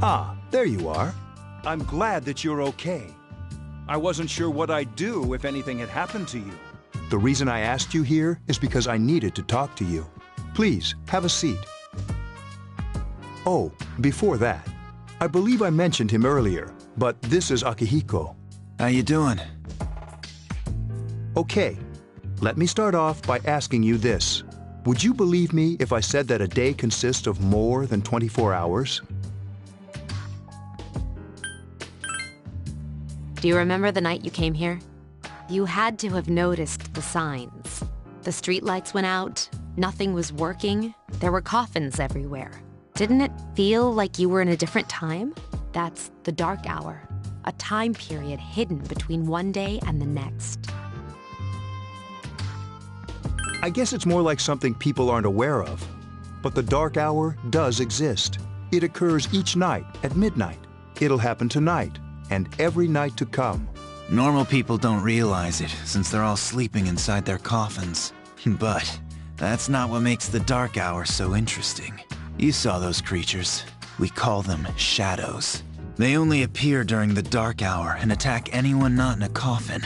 Ah, there you are. I'm glad that you're okay. I wasn't sure what I'd do if anything had happened to you. The reason I asked you here is because I needed to talk to you. Please, have a seat. Oh, before that, I believe I mentioned him earlier, but this is Akihiko. How you doing? Okay, let me start off by asking you this. Would you believe me if I said that a day consists of more than 24 hours? Do you remember the night you came here? You had to have noticed the signs. The streetlights went out, nothing was working, there were coffins everywhere. Didn't it feel like you were in a different time? That's the dark hour, a time period hidden between one day and the next. I guess it's more like something people aren't aware of. But the dark hour does exist. It occurs each night at midnight. It'll happen tonight and every night to come. Normal people don't realize it, since they're all sleeping inside their coffins. But that's not what makes the dark hour so interesting. You saw those creatures. We call them shadows. They only appear during the dark hour and attack anyone not in a coffin.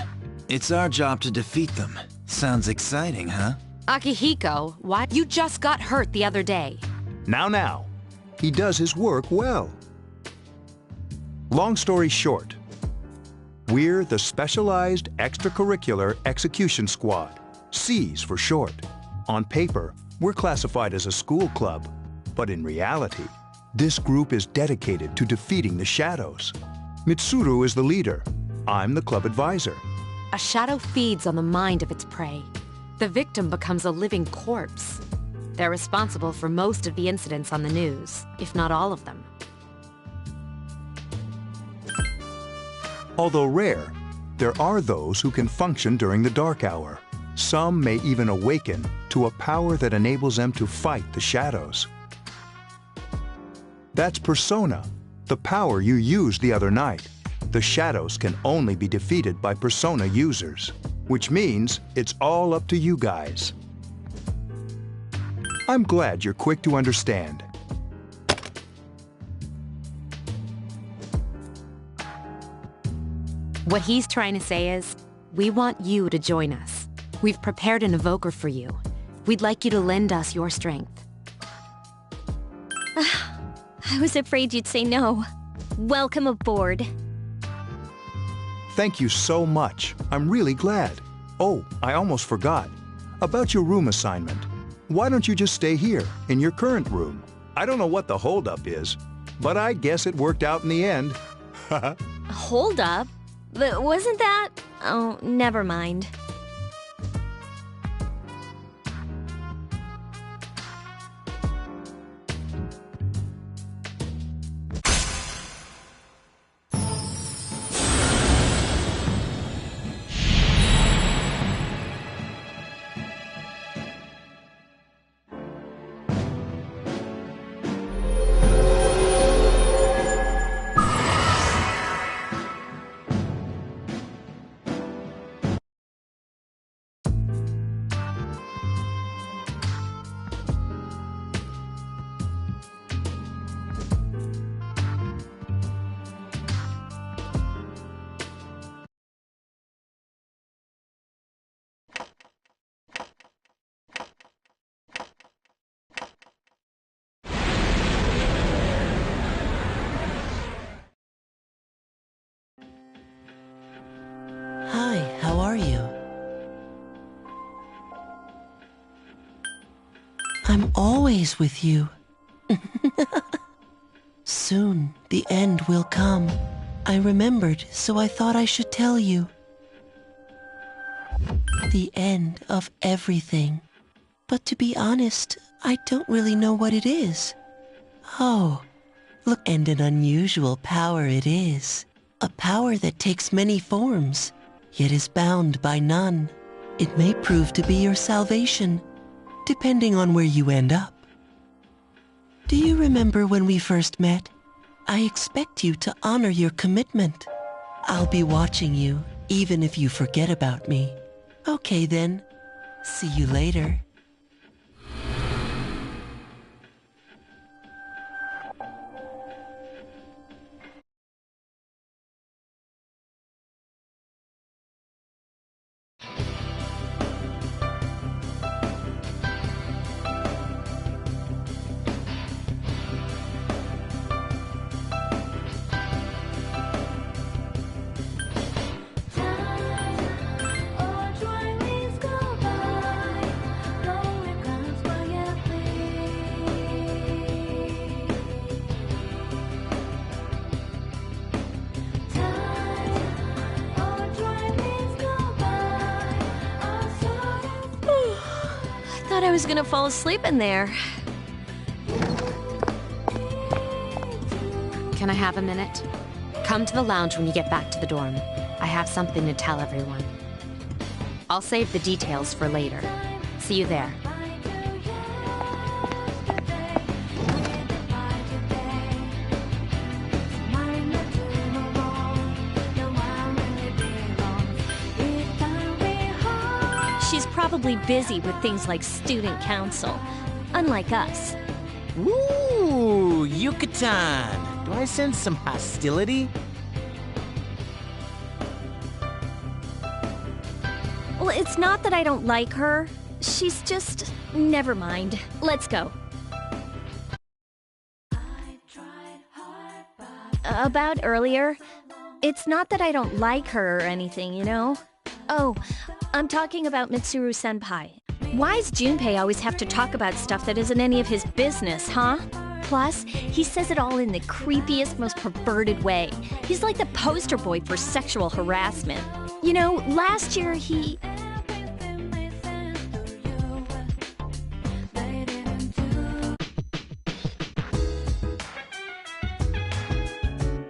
It's our job to defeat them. Sounds exciting, huh? Akihiko, what? You just got hurt the other day. Now. He does his work well. Long story short, we're the Specialized Extracurricular Execution Squad, SEAS for short. On paper, we're classified as a school club, but in reality, this group is dedicated to defeating the shadows. Mitsuru is the leader. I'm the club advisor. A shadow feeds on the mind of its prey. The victim becomes a living corpse. They're responsible for most of the incidents on the news, if not all of them. Although rare, there are those who can function during the dark hour. Some may even awaken to a power that enables them to fight the shadows. That's Persona, the power you used the other night. The shadows can only be defeated by Persona users, which means it's all up to you guys. I'm glad you're quick to understand. What he's trying to say is, we want you to join us. We've prepared an evoker for you. We'd like you to lend us your strength. I was afraid you'd say no. Welcome aboard. Thank you so much. I'm really glad. Oh, I almost forgot. About your room assignment. Why don't you just stay here, in your current room? I don't know what the holdup is, but I guess it worked out in the end. Hold up? But wasn't that... Oh, never mind. Hi, how are you? I'm always with you. Soon, the end will come. I remembered, so I thought I should tell you. The end of everything. But to be honest, I don't really know what it is. Oh, look, and an unusual power it is. A power that takes many forms, yet is bound by none. It may prove to be your salvation, depending on where you end up. Do you remember when we first met? I expect you to honor your commitment. I'll be watching you, even if you forget about me. Okay then, see you later. thought I was gonna fall asleep in there. Can I have a minute? Come to the lounge when you get back to the dorm. I have something to tell everyone. I'll save the details for later. See you there. She's probably busy with things like student council, unlike us. Ooh, Yucatan! Do I sense some hostility? Well, it's not that I don't like her. She's just... Never mind. Let's go. About earlier, it's not that I don't like her or anything, you know? Oh, I'm talking about Mitsuru-senpai. Why's Junpei always have to talk about stuff that isn't any of his business, huh? Plus, he says it all in the creepiest, most perverted way. He's like the poster boy for sexual harassment. You know, last year he...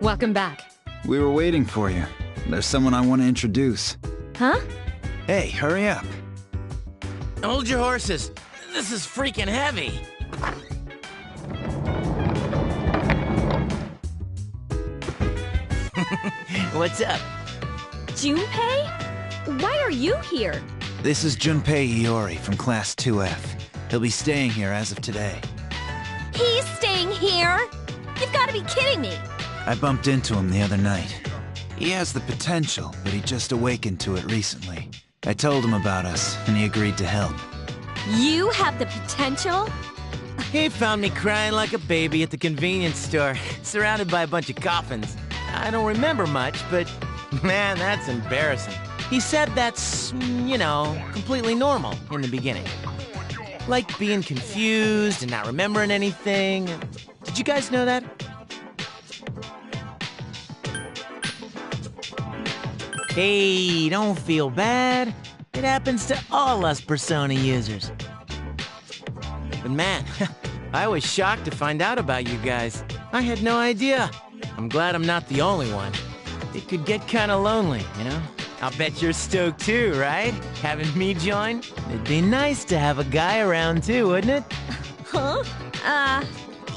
Welcome back. We were waiting for you. There's someone I want to introduce. Huh? Hey, hurry up. Hold your horses. This is freaking heavy. What's up? Junpei? Why are you here? This is Junpei Iori from Class 2F. He'll be staying here as of today. He's staying here? You've got to be kidding me. I bumped into him the other night. He has the potential, but he just awakened to it recently. I told him about us, and he agreed to help. You have the potential? He found me crying like a baby at the convenience store, surrounded by a bunch of coffins. I don't remember much, but man, that's embarrassing. He said that's, you know, completely normal in the beginning. Like being confused and not remembering anything. Did you guys know that? Hey, don't feel bad. It happens to all us Persona users. But man, I was shocked to find out about you guys. I had no idea. I'm glad I'm not the only one. It could get kinda lonely, you know? I'll bet you're stoked too, right? Having me join? It'd be nice to have a guy around too, wouldn't it? Huh?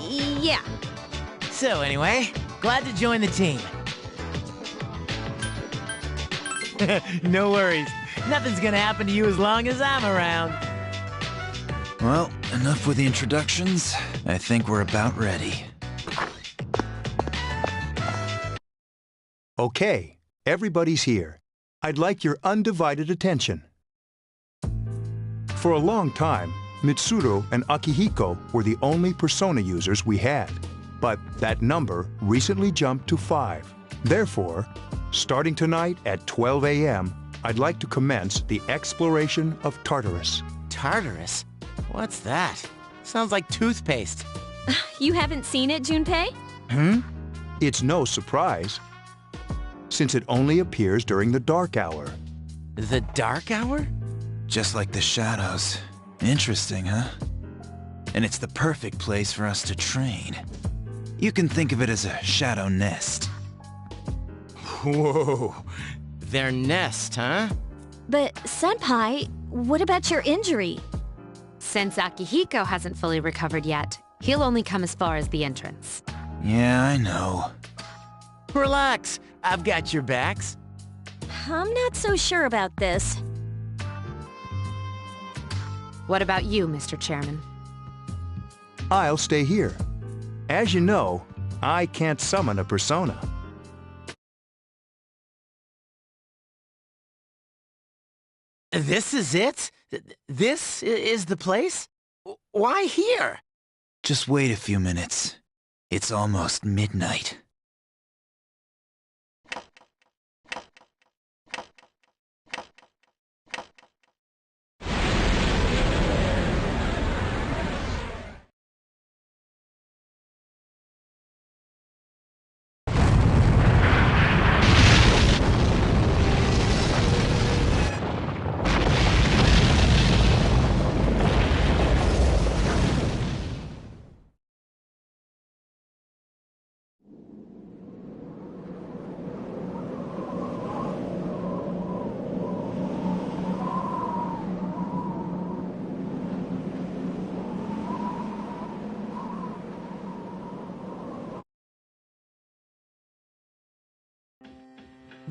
Yeah. So anyway, glad to join the team. No worries. Nothing's gonna happen to you as long as I'm around. Well, enough with the introductions. I think we're about ready. Okay, everybody's here. I'd like your undivided attention. For a long time, Mitsuru and Akihiko were the only Persona users we had. But that number recently jumped to 5. Therefore, starting tonight at 12 a.m., I'd like to commence the exploration of Tartarus. Tartarus? What's that? Sounds like toothpaste. You haven't seen it, Junpei? It's no surprise, since it only appears during the dark hour. The dark hour? Just like the shadows. Interesting, huh? And it's the perfect place for us to train. You can think of it as a shadow nest. Whoa. Their nest, huh? But, Senpai, what about your injury? Since Akihiko hasn't fully recovered yet, he'll only come as far as the entrance. Yeah, I know. Relax. I've got your backs. I'm not so sure about this. What about you, Mr. Chairman? I'll stay here. As you know, I can't summon a persona. This is it? This is the place? Why here? Just wait a few minutes. It's almost midnight.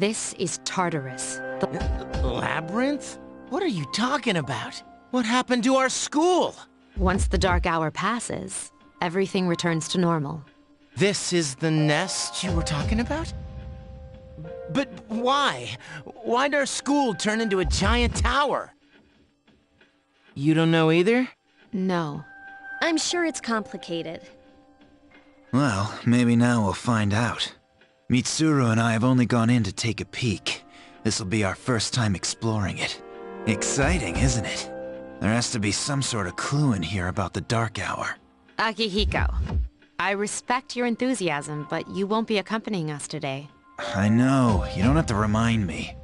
This is Tartarus. Labyrinth? What are you talking about? What happened to our school? Once the dark hour passes, everything returns to normal. This is the nest you were talking about? But why? Why'd our school turn into a giant tower? You don't know either? No. I'm sure it's complicated. Well, maybe now we'll find out. Mitsuru and I have only gone in to take a peek. This'll be our first time exploring it. Exciting, isn't it? There has to be some sort of clue in here about the dark hour. Akihiko, I respect your enthusiasm, but you won't be accompanying us today. I know, you don't have to remind me.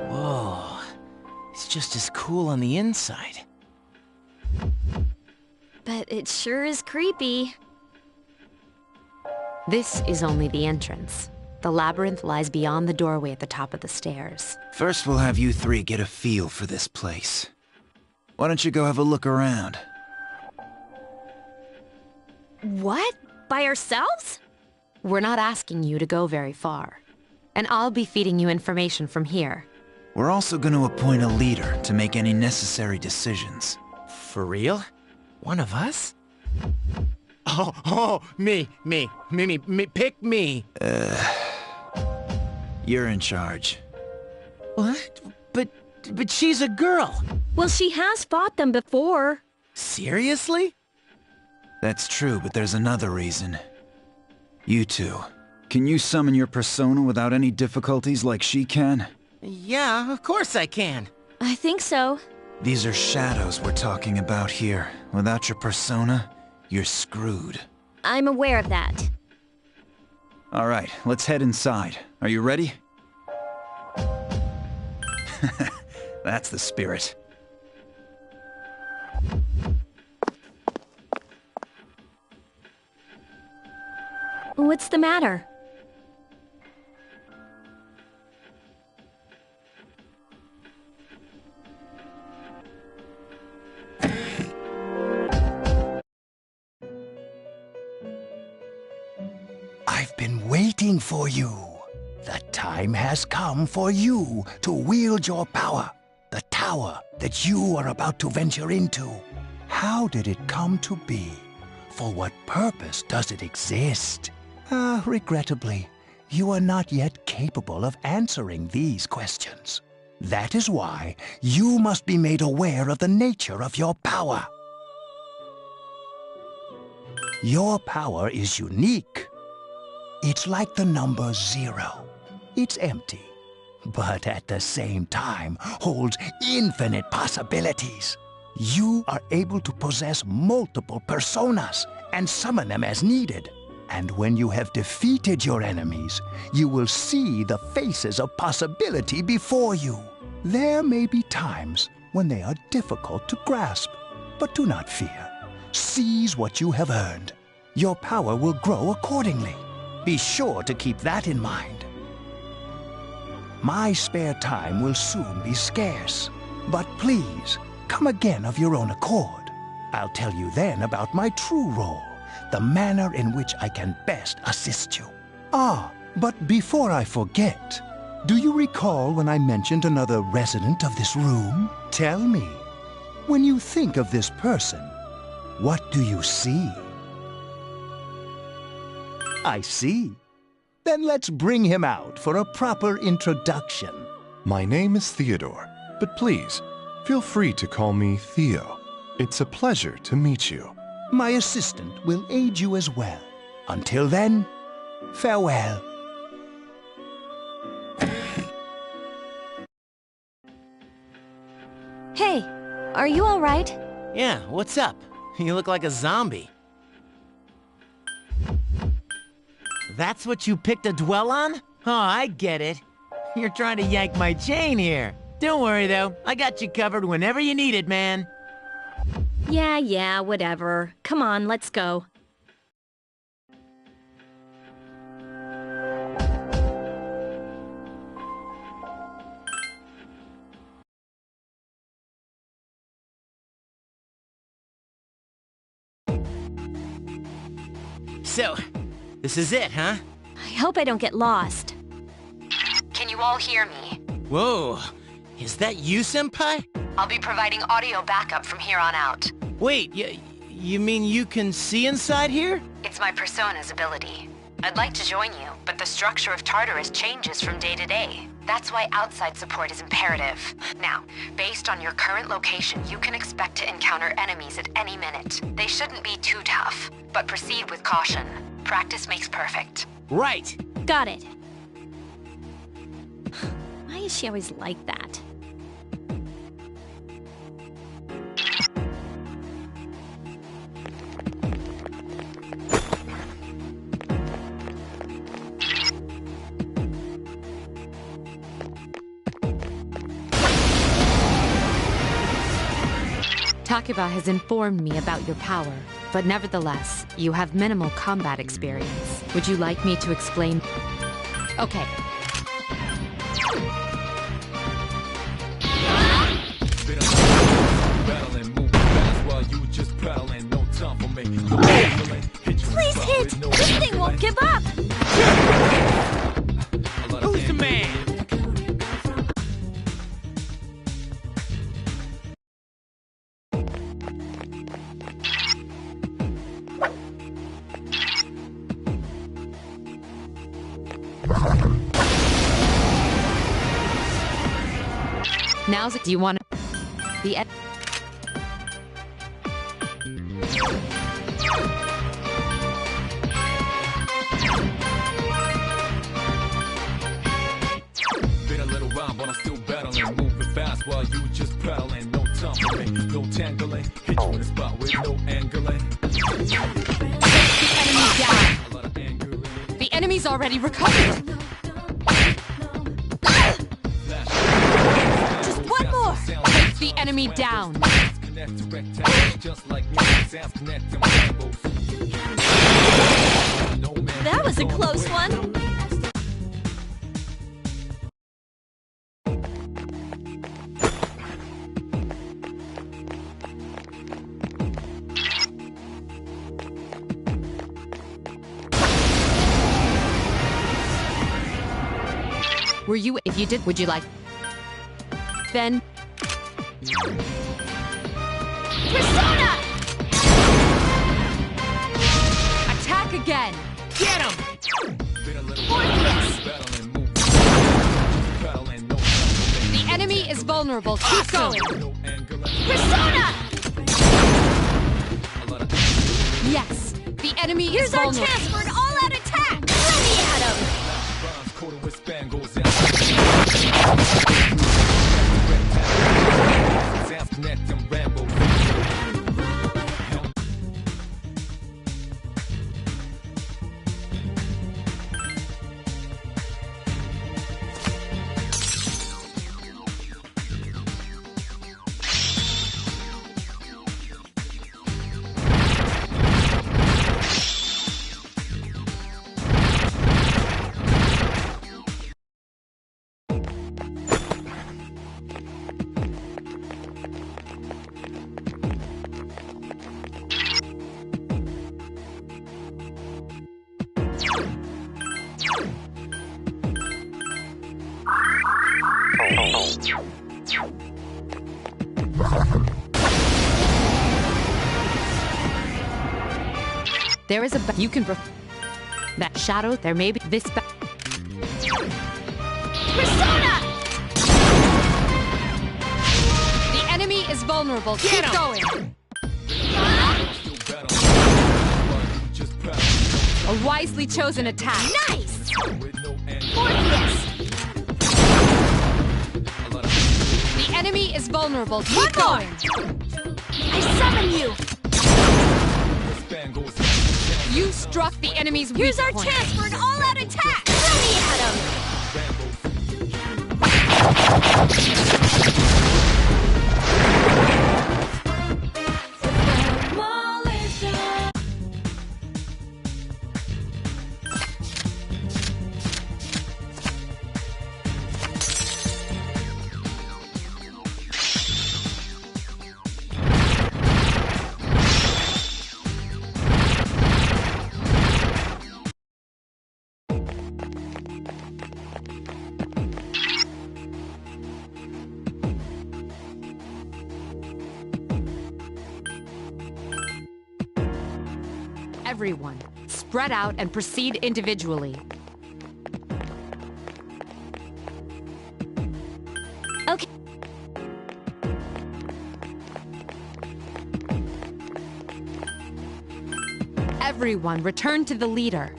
Whoa. It's just as cool on the inside. But it sure is creepy. This is only the entrance. The labyrinth lies beyond the doorway at the top of the stairs. First we'll have you three get a feel for this place. Why don't you go have a look around? What? By ourselves? We're not asking you to go very far. And I'll be feeding you information from here. We're also going to appoint a leader to make any necessary decisions. For real? One of us? Me, pick me. You're in charge. What? But she's a girl. Well, she has fought them before. Seriously? That's true, but there's another reason. You two. Can you summon your persona without any difficulties like she can? Yeah, of course I can. I think so. These are shadows we're talking about here. Without your persona, you're screwed. I'm aware of that. All right, let's head inside. Are you ready? That's the spirit. What's the matter? I've been waiting for you. The time has come for you to wield your power. The tower that you are about to venture into. How did it come to be? For what purpose does it exist? Regrettably, you are not yet capable of answering these questions. That is why you must be made aware of the nature of your power. Your power is unique. It's like the number 0. It's empty, but at the same time holds infinite possibilities. You are able to possess multiple personas and summon them as needed. And when you have defeated your enemies, you will see the faces of possibility before you. There may be times when they are difficult to grasp, but do not fear. Seize what you have earned. Your power will grow accordingly. Be sure to keep that in mind. My spare time will soon be scarce, but please, come again of your own accord. I'll tell you then about my true role, the manner in which I can best assist you. But before I forget, do you recall when I mentioned another resident of this room? Tell me, when you think of this person, what do you see? I see. Then let's bring him out for a proper introduction. My name is Theodore, but please, feel free to call me Theo. It's a pleasure to meet you. My assistant will aid you as well. Until then, farewell. Hey, are you all right? Yeah, what's up? You look like a zombie. That's what you picked to dwell on? Oh, I get it. You're trying to yank my chain here. Don't worry, though. I got you covered whenever you need it, man. Yeah, whatever. Come on, let's go. So, this is it, huh? I hope I don't get lost. Can you all hear me? Whoa, is that you, Senpai? I'll be providing audio backup from here on out. Wait, you mean you can see inside here? It's my persona's ability. I'd like to join you, but the structure of Tartarus changes from day to day. That's why outside support is imperative. Now, based on your current location, you can expect to encounter enemies at any minute. They shouldn't be too tough, but proceed with caution. Practice makes perfect. Right. Got it. Why is she always like that? Takuba has informed me about your power, but nevertheless, you have minimal combat experience. Would you like me to explain? Okay. Please hit! This thing won't give up! Who's the man? Now's it. Do you want the Been a little while, but I'm still battling. Moving fast while you just prattling. No tumbling, no tangling. Hit you in the spot with no angling. enemy down? The enemy's already recovered. Just one more! Take the enemy down. That was a close one! Were you? If you did, would you like? Then. Persona! Attack again! Get him! The enemy is vulnerable. Keep going! Persona! Yes! The enemy Here's is our vulnerable. chance for an all-out attack! Let me at him! There is a you can that shadow. There may be this Persona! The enemy is vulnerable. Get Keep him! going. A wisely chosen attack. Nice! Morpheus! The enemy is vulnerable. Keep One more! going. I summon you! You struck the enemy's weak Here's our point. chance for an all-out attack! Let me at him! everyone, spread out and proceed individually. Okay. Everyone, return to the leader.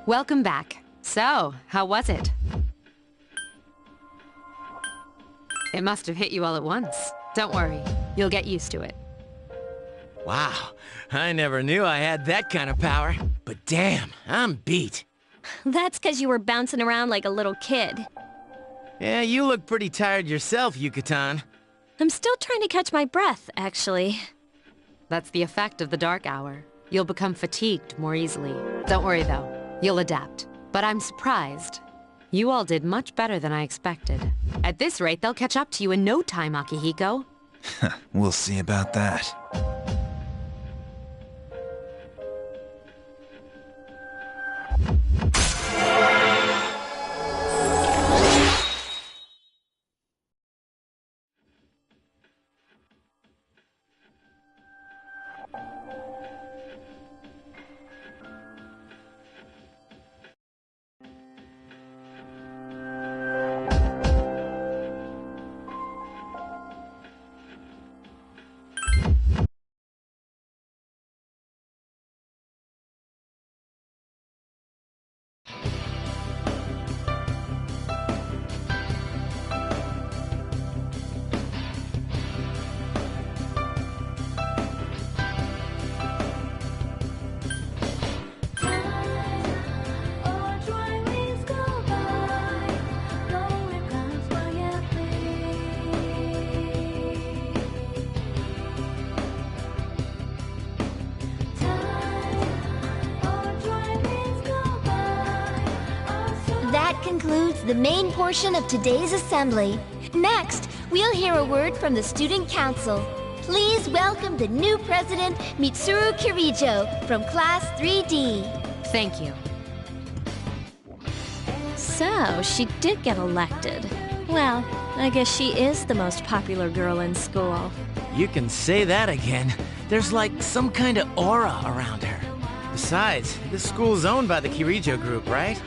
Welcome back. So, how was it? It must have hit you all at once. Don't worry, you'll get used to it. Wow, I never knew I had that kind of power. But damn, I'm beat. That's because you were bouncing around like a little kid. Yeah, you look pretty tired yourself, Yucatan. I'm still trying to catch my breath, actually. That's the effect of the dark hour. You'll become fatigued more easily. Don't worry though, you'll adapt. But I'm surprised. You all did much better than I expected. At this rate, they'll catch up to you in no time, Akihiko. We'll see about that. That concludes the main portion of today's assembly. Next, we'll hear a word from the Student Council. Please welcome the new president, Mitsuru Kirijo, from Class 3D. Thank you. So, she did get elected. Well, I guess she is the most popular girl in school. You can say that again. There's like some kind of aura around her. Besides, this school's owned by the Kirijo group, right?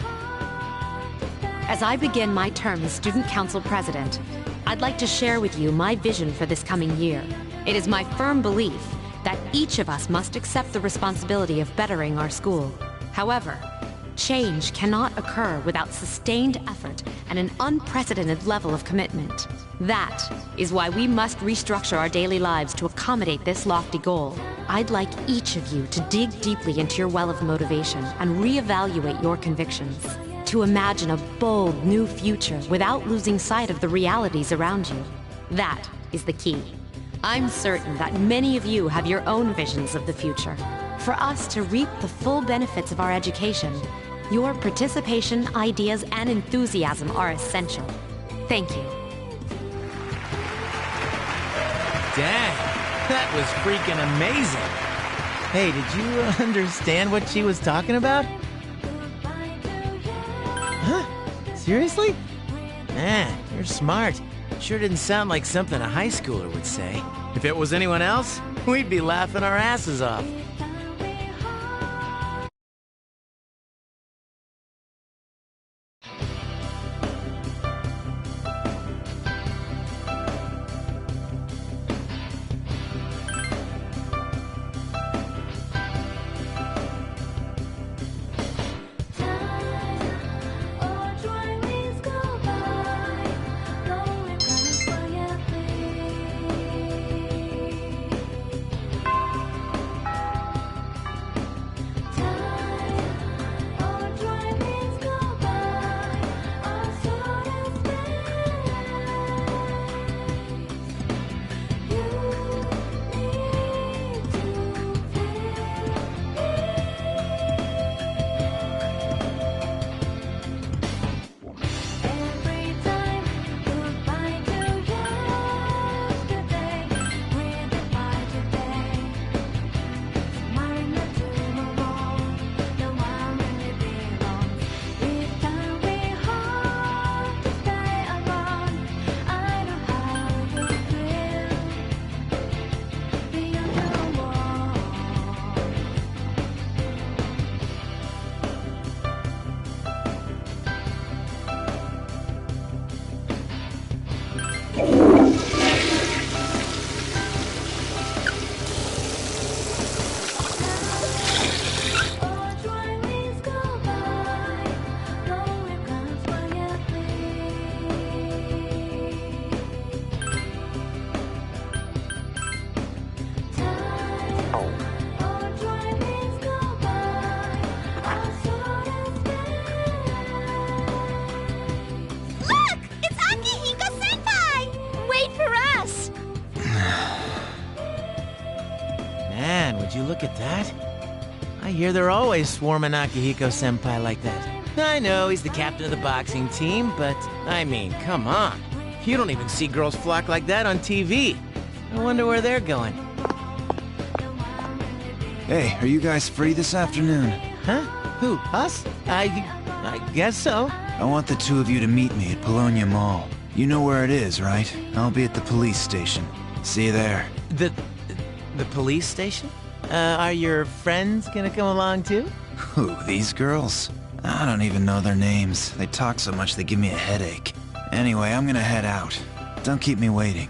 As I begin my term as Student Council President, I'd like to share with you my vision for this coming year. It is my firm belief that each of us must accept the responsibility of bettering our school. However, change cannot occur without sustained effort and an unprecedented level of commitment. That is why we must restructure our daily lives to accommodate this lofty goal. I'd like each of you to dig deeply into your well of motivation and reevaluate your convictions. To imagine a bold new future without losing sight of the realities around you. That is the key. I'm certain that many of you have your own visions of the future. For us to reap the full benefits of our education, your participation, ideas, and enthusiasm are essential. Thank you. Dang, that was freaking amazing. Hey, did you understand what she was talking about? Huh? Seriously? Man, you're smart. Sure didn't sound like something a high schooler would say. If it was anyone else, we'd be laughing our asses off. that. I hear they're always swarming Akihiko-senpai like that. I know he's the captain of the boxing team, but I mean, come on. You don't even see girls flock like that on TV. I wonder where they're going. Hey, are you guys free this afternoon? Huh? Who? Us? I guess so. I want the two of you to meet me at Polonia Mall. You know where it is, right? I'll be at the police station. See you there. The police station? Are your friends gonna come along too? Who, these girls? I don't even know their names. They talk so much they give me a headache. Anyway, I'm gonna head out. Don't keep me waiting.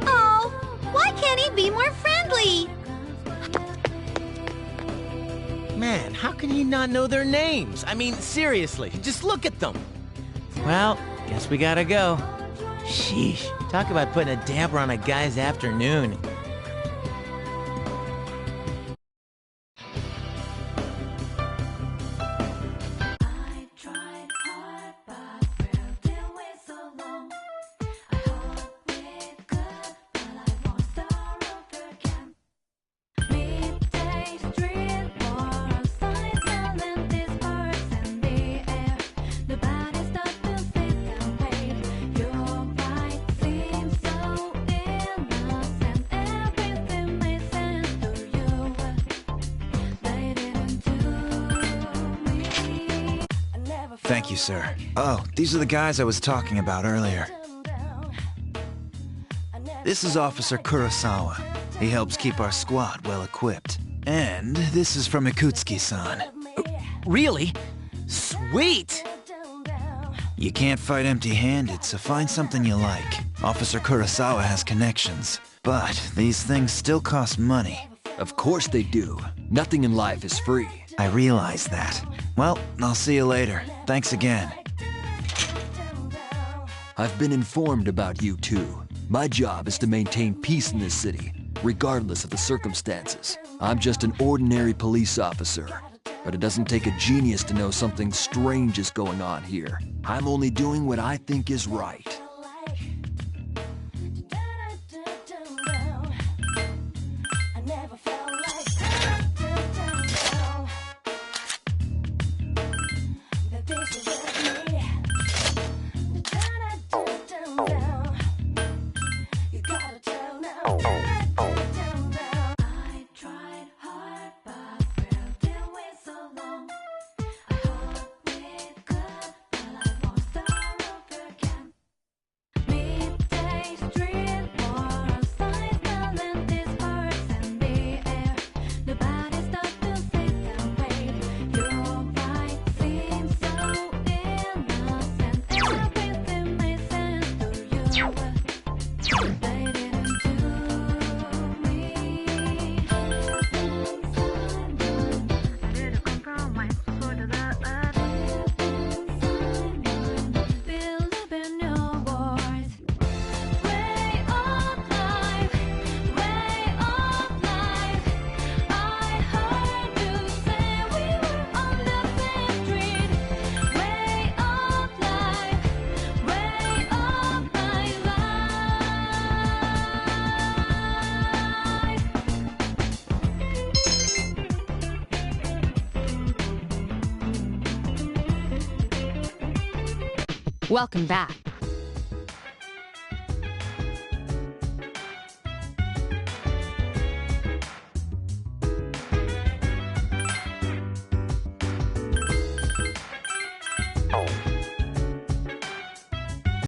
Oh, why can't he be more friendly? Man, how can he not know their names? I mean, seriously, just look at them. Well, guess we gotta go. Sheesh, talk about putting a damper on a guy's afternoon. Thank you, sir. Oh, these are the guys I was talking about earlier. This is Officer Kurosawa. He helps keep our squad well equipped. And this is from Ikutsuki-san. Really? Sweet! You can't fight empty-handed, so find something you like. Officer Kurosawa has connections, but these things still cost money. Of course they do. Nothing in life is free. I realize that. Well, I'll see you later. Thanks again. I've been informed about you two. My job is to maintain peace in this city, regardless of the circumstances. I'm just an ordinary police officer, but it doesn't take a genius to know something strange is going on here. I'm only doing what I think is right. Welcome back.